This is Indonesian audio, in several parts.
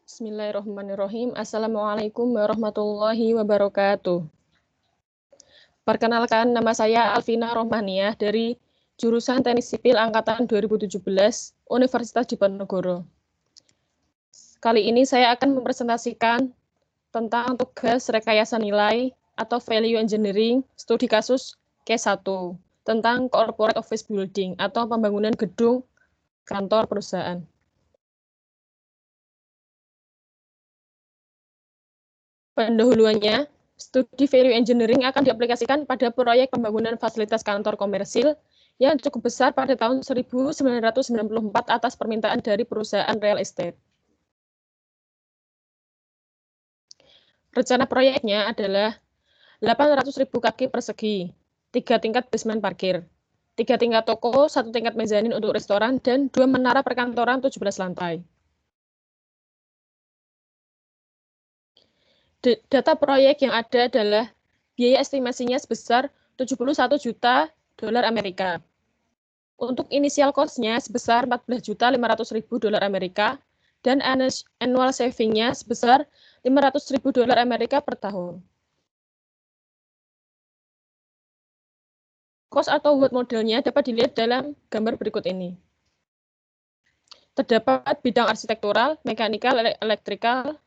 Bismillahirrahmanirrahim. Assalamualaikum warahmatullahi wabarakatuh. Perkenalkan, nama saya Alvina Rohmaniah dari jurusan Teknik Sipil Angkatan 2017 Universitas Diponegoro. Kali ini saya akan mempresentasikan tentang tugas rekayasa nilai atau Value Engineering studi kasus K1 tentang Corporate Office Building atau pembangunan gedung kantor perusahaan. Pendahuluannya, studi value engineering akan diaplikasikan pada proyek pembangunan fasilitas kantor komersil yang cukup besar pada tahun 1994 atas permintaan dari perusahaan real estate. Rencana proyeknya adalah 800.000 kaki persegi, 3 tingkat basement parkir, 3 tingkat toko, 1 tingkat mezanin untuk restoran, dan 2 menara perkantoran 17 lantai. Data proyek yang ada adalah biaya estimasinya sebesar 71 juta dolar Amerika. Untuk inisial cost-nya sebesar 14.500.000 dolar Amerika dan annual saving-nya sebesar 500.000 dolar Amerika per tahun. Cost atau work modelnya dapat dilihat dalam gambar berikut ini. Terdapat bidang arsitektural, mekanikal, elektrikal,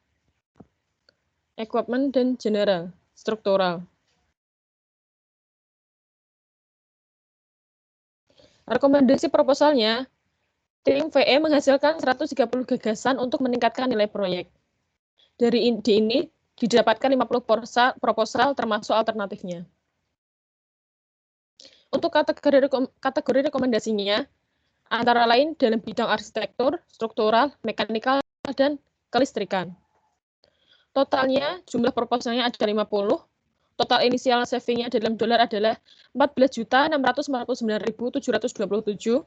equipment, dan general, struktural. Rekomendasi proposalnya, tim VE menghasilkan 130 gagasan untuk meningkatkan nilai proyek. Dari ini didapatkan 50 proposal termasuk alternatifnya. Untuk kategori rekomendasinya, antara lain dalam bidang arsitektur, struktural, mekanikal, dan kelistrikan. Totalnya, jumlah proposalnya ada 50, total inisial saving-nya dalam dolar adalah 14.649.727,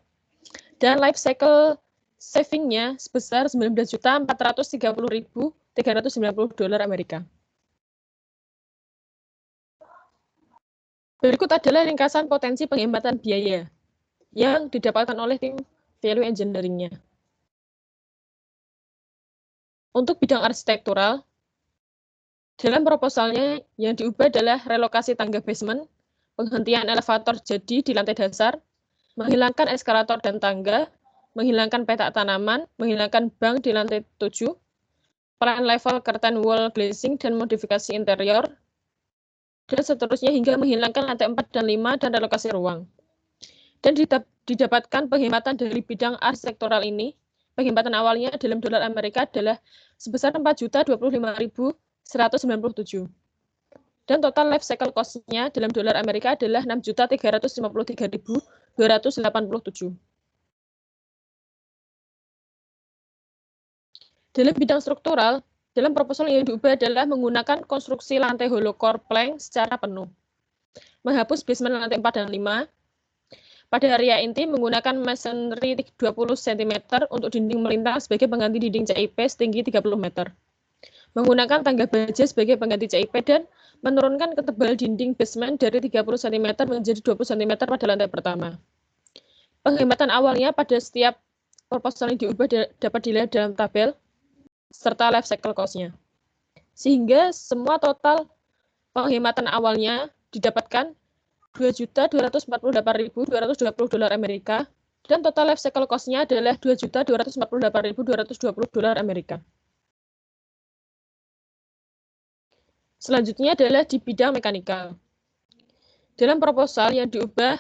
dan life cycle saving-nya sebesar 19.430.390 dolar Amerika. Berikut adalah ringkasan potensi penghematan biaya yang didapatkan oleh tim value engineering-nya. Untuk bidang arsitektural, dalam proposalnya yang diubah adalah relokasi tangga basement, penghentian elevator jadi di lantai dasar, menghilangkan eskalator dan tangga, menghilangkan petak tanaman, menghilangkan bank di lantai 7, plan level curtain wall glazing dan modifikasi interior, dan seterusnya hingga menghilangkan lantai 4 dan 5 dan relokasi ruang. Dan didapatkan penghematan dari bidang arsitektural ini, penghematan awalnya dalam dolar Amerika adalah sebesar 4.025.197. Dan total life cycle cost-nya dalam dolar Amerika adalah 6.353.287. Dalam bidang struktural, dalam proposal yang diubah adalah menggunakan konstruksi lantai hollow core plank secara penuh, menghapus basement lantai 4 dan 5. Pada area inti menggunakan masonry 20 cm untuk dinding melintang sebagai pengganti dinding CIP setinggi 30 meter. Menggunakan tangga baja sebagai pengganti CIP dan menurunkan ketebal dinding basement dari 30 cm menjadi 20 cm pada lantai pertama. Penghematan awalnya pada setiap proposal yang diubah dapat dilihat dalam tabel serta life cycle cost-nya. Sehingga semua total penghematan awalnya didapatkan 2.248.220 dolar Amerika dan total life cycle cost-nya adalah 2.248.220 dolar Amerika. Selanjutnya adalah di bidang mekanikal. Dalam proposal yang diubah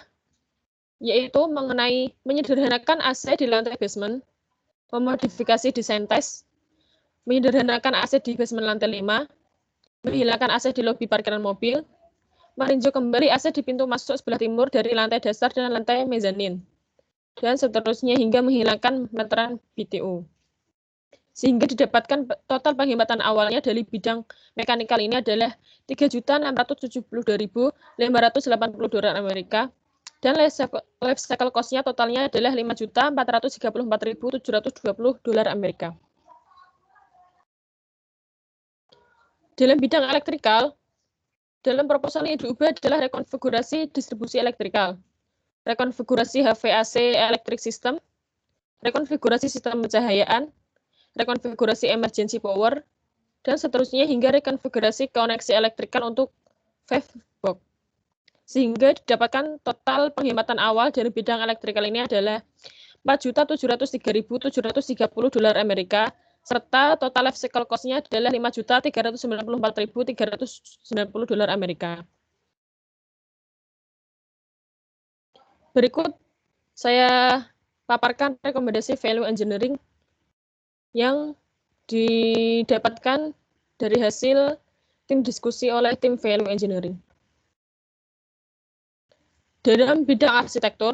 yaitu mengenai menyederhanakan AC di lantai basement, memodifikasi desain tes, menyederhanakan AC di basement lantai 5, menghilangkan AC di lobi parkiran mobil, meninjau kembali AC di pintu masuk sebelah timur dari lantai dasar dan lantai mezanin, dan seterusnya hingga menghilangkan meteran BTU. Sehingga didapatkan total penghematan awalnya dari bidang mekanikal ini adalah 3.672.580 dolar Amerika, dan life cycle cost-nya totalnya adalah 5.434.720 dolar Amerika. Dalam bidang elektrikal, dalam proposal yang diubah adalah rekonfigurasi distribusi elektrikal, rekonfigurasi HVAC electric system, rekonfigurasi sistem pencahayaan, rekonfigurasi emergency power, dan seterusnya hingga rekonfigurasi koneksi elektrikal untuk VAV box. Sehingga didapatkan total penghematan awal dari bidang elektrikal ini adalah $4.703.730 Amerika, serta total life cycle cost-nya adalah $5.394.390 Amerika. Berikut saya paparkan rekomendasi value engineering yang didapatkan dari hasil tim diskusi oleh tim value engineering. Dalam bidang arsitektur,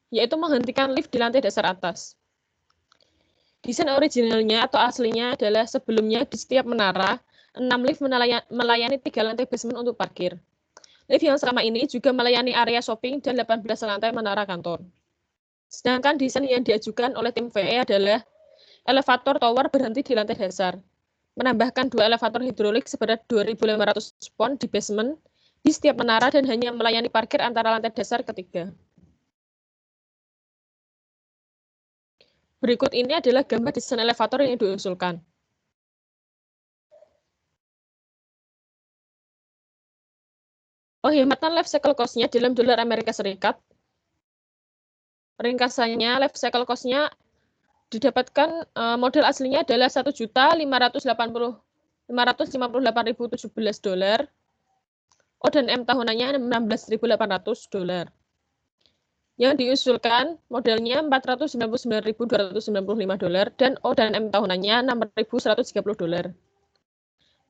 yaitu menghentikan lift di lantai dasar atas. Desain originalnya atau aslinya adalah sebelumnya di setiap menara, 6 lift melayani 3 lantai basement untuk parkir. Lift yang sama ini juga melayani area shopping dan 18 lantai menara kantor. Sedangkan desain yang diajukan oleh tim VE adalah elevator tower berhenti di lantai dasar, menambahkan 2 elevator hidrolik seberat 2.500 pon di basement di setiap menara dan hanya melayani parkir antara lantai dasar ketiga. Berikut ini adalah gambar desain elevator yang diusulkan. Penghematan life cycle cost-nya dalam dolar Amerika Serikat. Ringkasannya, life cycle cost-nya didapatkan model aslinya adalah $1.558.017. O dan M tahunannya $16.800. Yang diusulkan modelnya $499.295 dan O dan M tahunannya $6.130.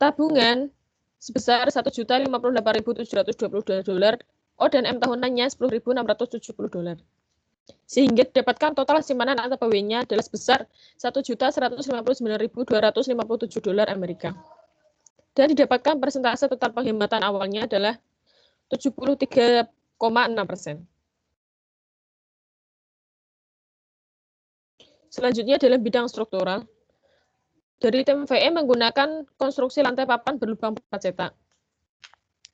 Tabungan sebesar $1.058.722. O dan M tahunannya $10.670. Sehingga didapatkan total simpanan atau PW-nya adalah sebesar $1.159.257 Amerika. Dan didapatkan persentase total penghematan awalnya adalah 73,6%. Selanjutnya dalam bidang struktural. Dari tim VE menggunakan konstruksi lantai papan berlubang 4 cetak.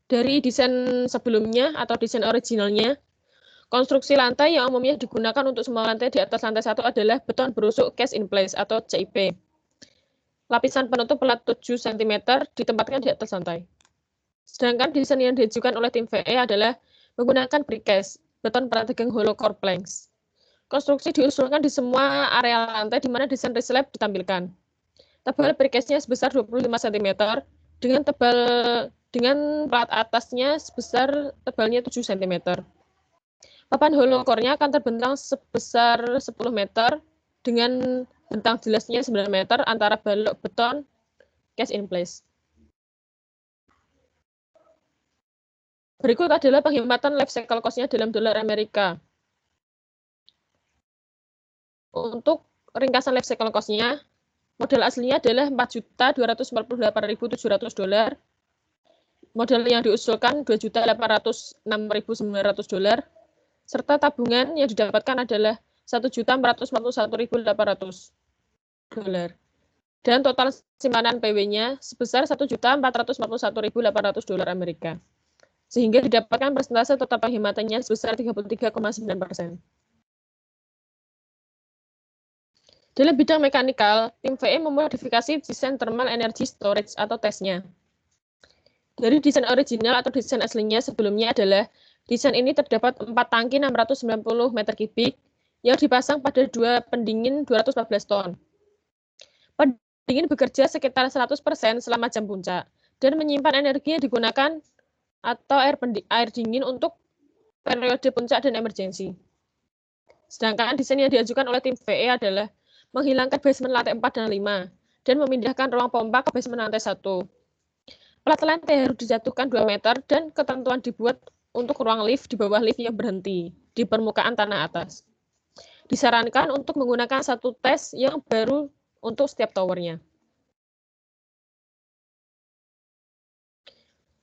Dari desain sebelumnya atau desain originalnya, konstruksi lantai yang umumnya digunakan untuk semua lantai di atas lantai 1 adalah beton berusuk cast in place atau CIP. Lapisan penutup plat 7 cm ditempatkan di atas lantai. Sedangkan desain yang diajukan oleh tim VE adalah menggunakan precast, beton prategang hollow core planks. Konstruksi diusulkan di semua area lantai di mana desain reslab ditampilkan. Tebal precastnya sebesar 25 cm dengan plat atasnya sebesar tebalnya 7 cm. Papan hollow core-nya akan terbentang sebesar 10 meter dengan bentang jelasnya 9 meter antara balok beton cast in place. Berikut adalah penghematan life cycle cost-nya dalam dolar Amerika. Untuk ringkasan life cycle cost-nya, model aslinya adalah $4.248.700. Model yang diusulkan $2.806.900. Serta tabungan yang didapatkan adalah $1.441.800. Dan total simpanan PW-nya sebesar $1.441.800 Amerika. Sehingga didapatkan persentase total penghematannya sebesar 33,9%. Dalam bidang mekanikal, tim VE memodifikasi desain thermal energy storage atau TES-nya. Dari desain original atau desain aslinya sebelumnya adalah desain ini terdapat 4 tangki 690 meter kubik yang dipasang pada 2 pendingin 214 ton. Pendingin bekerja sekitar 100% selama jam puncak dan menyimpan energi yang digunakan atau air dingin untuk periode puncak dan emergensi. Sedangkan desain yang diajukan oleh tim VE adalah menghilangkan basement lantai 4 dan 5 dan memindahkan ruang pompa ke basement lantai 1. Plat lantai harus dijatuhkan 2 meter dan ketentuan dibuat untuk ruang lift di bawah lift yang berhenti di permukaan tanah atas. Disarankan untuk menggunakan satu tes yang baru untuk setiap towernya.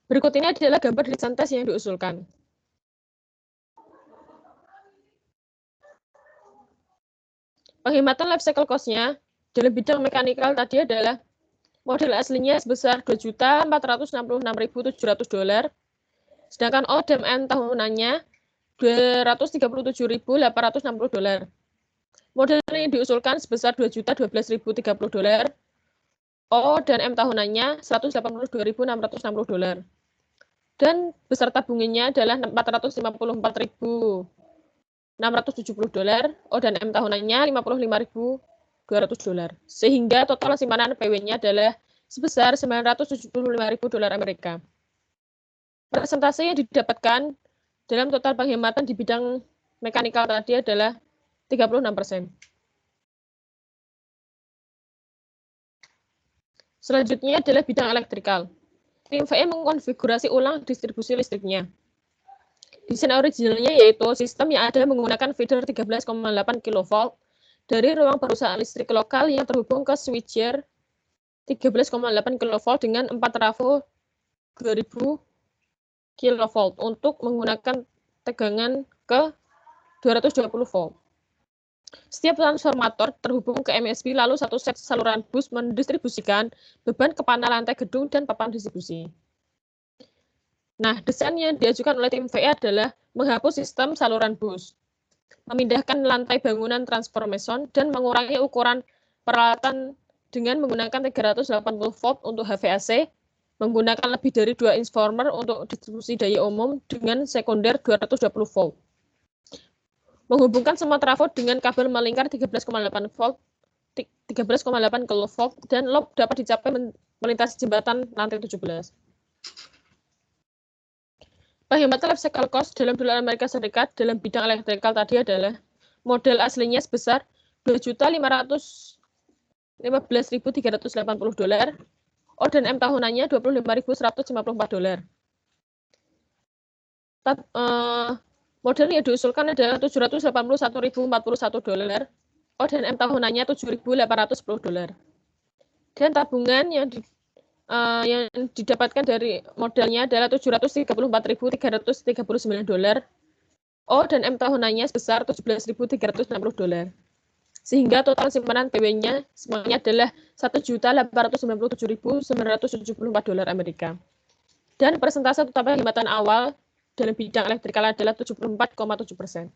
Berikut ini adalah gambar desain tes yang diusulkan. Penghematan life cycle cost-nya dalam bidang mekanikal tadi adalah model aslinya sebesar $2.466.700, sedangkan O dan M tahunannya $237.860. Modal yang diusulkan sebesar $2.012.030. O dan M tahunannya $182.660. Dan besar tabungannya adalah $454.670. O dan M tahunannya $55.200. Sehingga total simpanan PW-nya adalah sebesar $975.000 Amerika. Persentase yang didapatkan dalam total penghematan di bidang mekanikal tadi adalah 36%. Selanjutnya adalah bidang elektrikal. Tim VE mengkonfigurasi ulang distribusi listriknya. Desain originalnya yaitu sistem yang ada menggunakan feeder 13,8 kV dari ruang perusahaan listrik lokal yang terhubung ke switcher 13,8 kV dengan 4 trafo 2000 kV untuk menggunakan tegangan ke 220 volt. Setiap transformator terhubung ke MSB, lalu satu set saluran bus mendistribusikan beban ke panel lantai gedung dan papan distribusi. Nah, desain yang diajukan oleh tim VE adalah menghapus sistem saluran bus, memindahkan lantai bangunan transformation, dan mengurangi ukuran peralatan dengan menggunakan 380 volt untuk HVAC, menggunakan lebih dari 2 transformer untuk distribusi daya umum dengan sekunder 220 volt. Menghubungkan semua trafo dengan kabel melingkar 13,8 kV dan lob dapat dicapai melintasi jembatan lantai 17. Penghematan life cycle cost dalam dolar Amerika Serikat dalam bidang elektrikal tadi adalah modal aslinya sebesar $2.515.380. O dan M tahunannya $25.154. Modal yang diusulkan adalah $781.041. O dan M tahunannya $7.810. Dan tabungan yang didapatkan dari modalnya adalah $734.339. O dan M tahunannya sebesar $17.360. Sehingga total simpanan PW-nya semuanya adalah $1.897.974 Amerika. Dan persentase total penghematan awal dalam bidang elektrikal adalah 74,7%.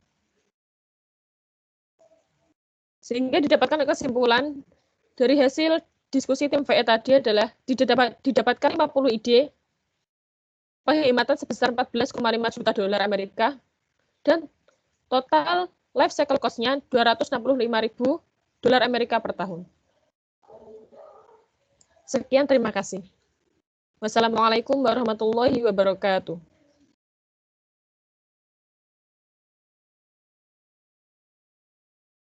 Sehingga didapatkan kesimpulan dari hasil diskusi tim VE tadi adalah didapatkan 50 ide penghematan sebesar $14,5 juta Amerika dan total life cycle cost-nya $265.000 Amerika per tahun. Sekian, terima kasih. Wassalamualaikum warahmatullahi wabarakatuh.